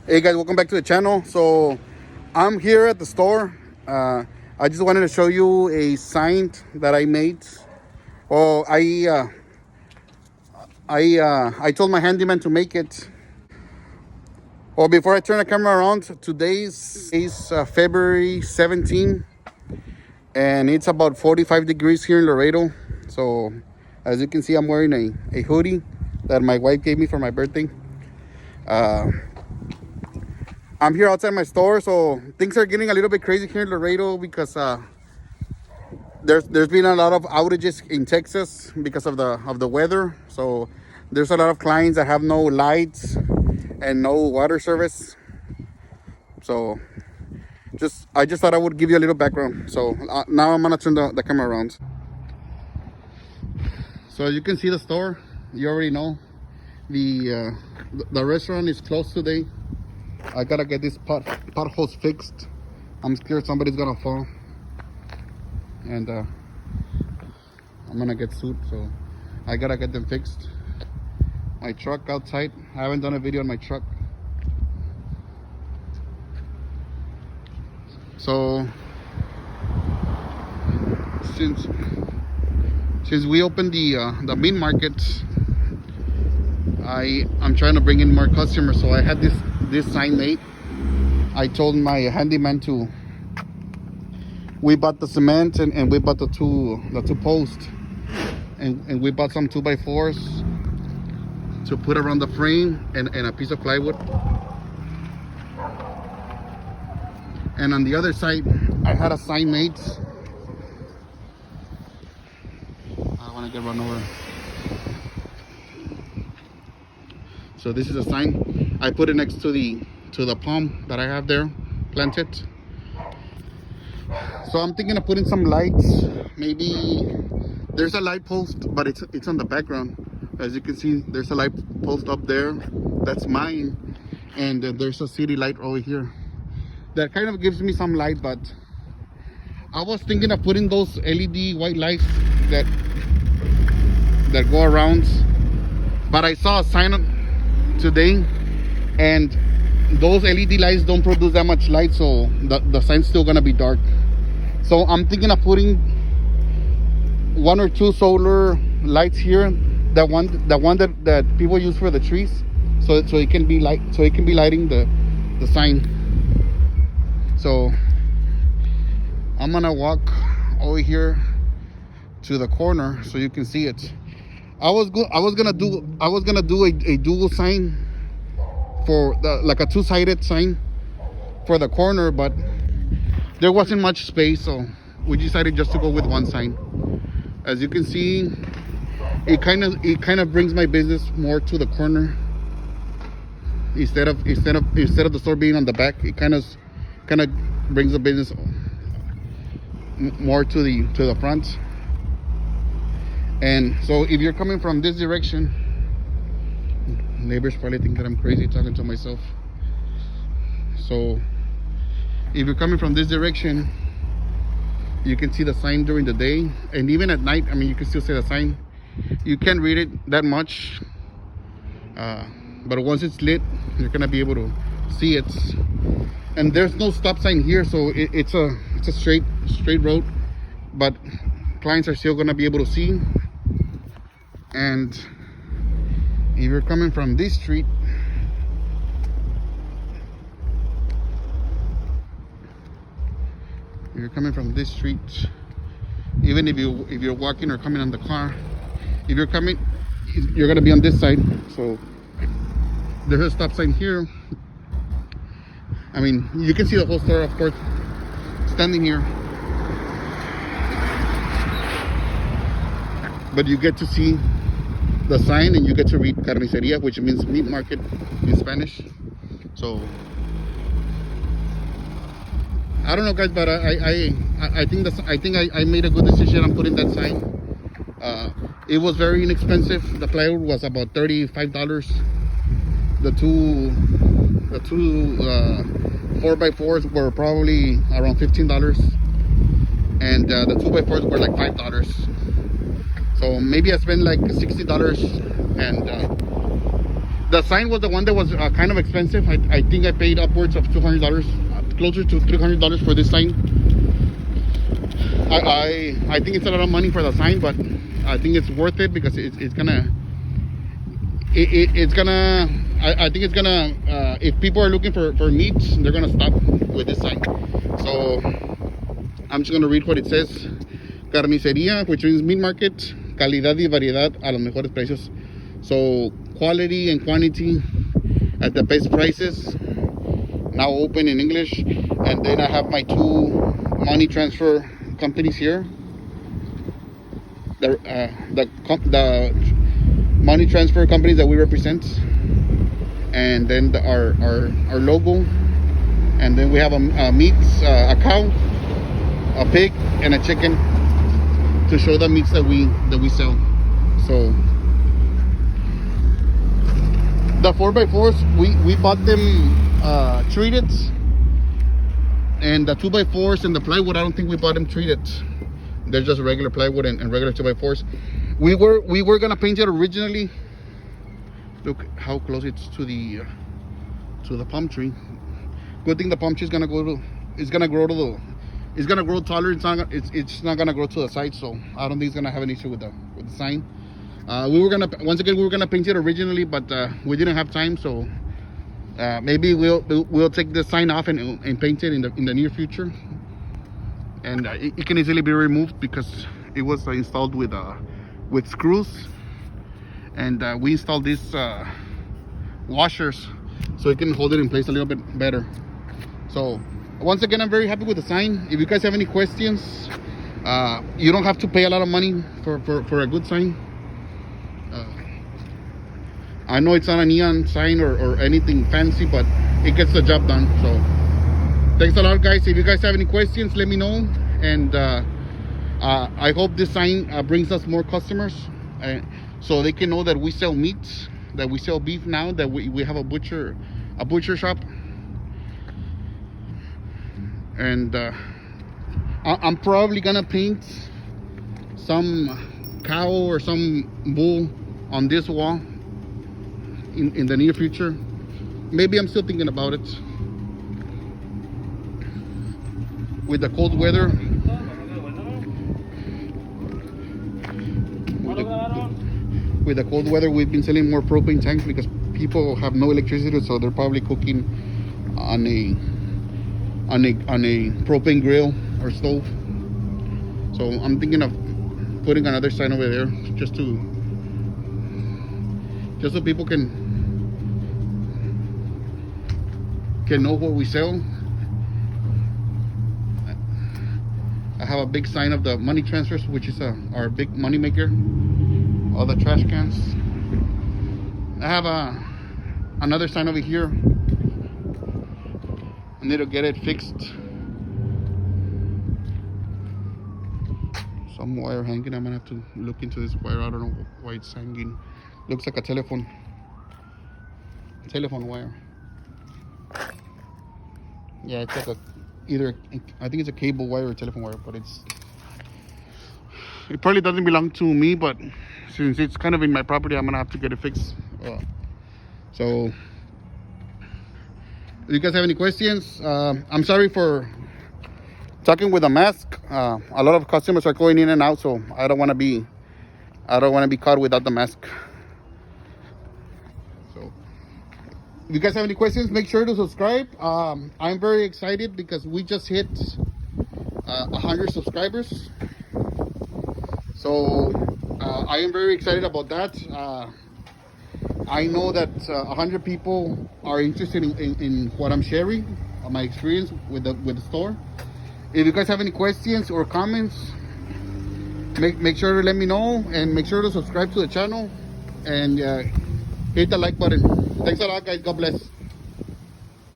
Hey guys, welcome back to the channel. So I'm here at the store. I just wanted to show you a sign that I made. Oh, I told my handyman to make it. Well, before I turn the camera around, today's February 17, and it's about 45 degrees here in Laredo. So as you can see, I'm wearing a hoodie that my wife gave me for my birthday. I'm here outside my store, so things are getting a little bit crazy here in Laredo because there's been a lot of outages in Texas because of the weather. So there's a lot of clients that have no lights and no water service. So I just thought I would give you a little background. So now I'm gonna turn the camera around. So as you can see the store, you already know the restaurant is closed today. I gotta get these potholes fixed. I'm scared somebody's gonna fall, and I'm gonna get sued, so I gotta get them fixed. My truck outside, I haven't done a video on my truck. So since we opened the meat market, I'm trying to bring in more customers. So I had this sign made. I told my handyman we bought the cement and we bought the two posts, and we bought some 2x4s to put around the frame and a piece of plywood. And on the other side, I had a sign made. I want to get run over. So this is a sign. I put it next to the palm that I have there planted. So I'm thinking of putting some lights. Maybe there's a light post, but it's on the background. As you can see, there's a light post up there. That's mine. And there's a city light over here. That kind of gives me some light, but I was thinking of putting those LED white lights that go around. But I saw a sign today, and those LED lights don't produce that much light, so the sign's still gonna be dark. So I'm thinking of putting 1 or 2 solar lights here, the one that people use for the trees, so it can be lighting the sign. So I'm gonna walk over here to the corner so you can see it. I was gonna do a dual sign for like a 2-sided sign for the corner, but there wasn't much space, so we decided just to go with one sign. As you can see, it kind of brings my business more to the corner instead of the store being on the back. It kind of brings the business more to the front. And so if you're coming from this direction, neighbors probably think that I'm crazy talking to myself. So if you're coming from this direction, you can see the sign during the day, and even at night, I mean, you can still see the sign. You can't read it that much, but once it's lit, you're gonna be able to see it. And there's no stop sign here, so it's a straight road, but clients are still gonna be able to see. And if you're coming from this street, even if you're walking or coming on the car, if you're coming, you're gonna be on this side. So there's a stop sign here. I mean, you can see the whole store, of course, standing here, but you get to see the sign and you get to read carniceria, which means meat market in Spanish. So I don't know, guys, but I think I made a good decision on putting that sign. It was very inexpensive. The plywood was about $35. The two 4x4s were probably around $15, and the 2x4s were like $5. So maybe I spent like $60, and The sign was the one that was kind of expensive. I think I paid upwards of $200, closer to $300 for this sign. I think it's a lot of money for the sign, but I think it's worth it because it's gonna I think it's gonna if people are looking for meats, they're gonna stop with this sign. So I'm just gonna read what it says. Carnicería, which means meat market, calidad y variedad a los mejores precios. So quality and quantity at the best prices. Now open in English. And then I have my two money transfer companies here. The money transfer companies that we represent, and then our logo, and then we have a meat, a cow, a pig, and a chicken to show the meats that we sell. So the 4x4s, we bought them treated, and the 2x4s and the plywood, I don't think we bought them treated. They're just regular plywood and regular 2x4s. We were gonna paint it originally. Look how close it's to the palm tree. Good thing the palm tree is gonna grow taller. It's not gonna grow to the side, so I don't think it's gonna have an issue with the sign. We were gonna paint it originally, but we didn't have time, so maybe we'll take the sign off and paint it in the near future. And it can easily be removed because it was installed with screws, and we installed these washers so it can hold it in place a little bit better. So once again, I'm very happy with the sign. If you guys have any questions, you don't have to pay a lot of money for a good sign. I know it's not a neon sign or anything fancy, but it gets the job done. So thanks a lot, guys. If you guys have any questions, let me know. And I hope this sign brings us more customers, so they can know that we sell meat, that we sell beef now, that we have a butcher shop. And I'm probably gonna paint some cow or some bull on this wall in the near future. Maybe, I'm still thinking about it. With the cold weather, we've been selling more propane tanks because people have no electricity, so they're probably cooking on a propane grill or stove. So I'm thinking of putting another sign over there just so people can know what we sell. I have a big sign of the money transfers, which is our big money maker. All the trash cans. I have another sign over here. I need to get it fixed. Some wire hanging. I'm gonna have to look into this wire. I don't know why it's hanging. Looks like a telephone wire. Yeah, it's like I think it's a cable wire or telephone wire, but it probably doesn't belong to me, but since it's kind of in my property, I'm gonna have to get it fixed. So if you guys have any questions, I'm sorry for talking with a mask. A lot of customers are going in and out, so I don't want to be caught without the mask. So if you guys have any questions, make sure to subscribe. I'm very excited because we just hit 100 subscribers. So I am very excited about that. I know that 100 people are interested in what I'm sharing, my experience with the store. If you guys have any questions or comments, make sure to let me know, and make sure to subscribe to the channel and hit the like button. Thanks a lot, guys. God bless.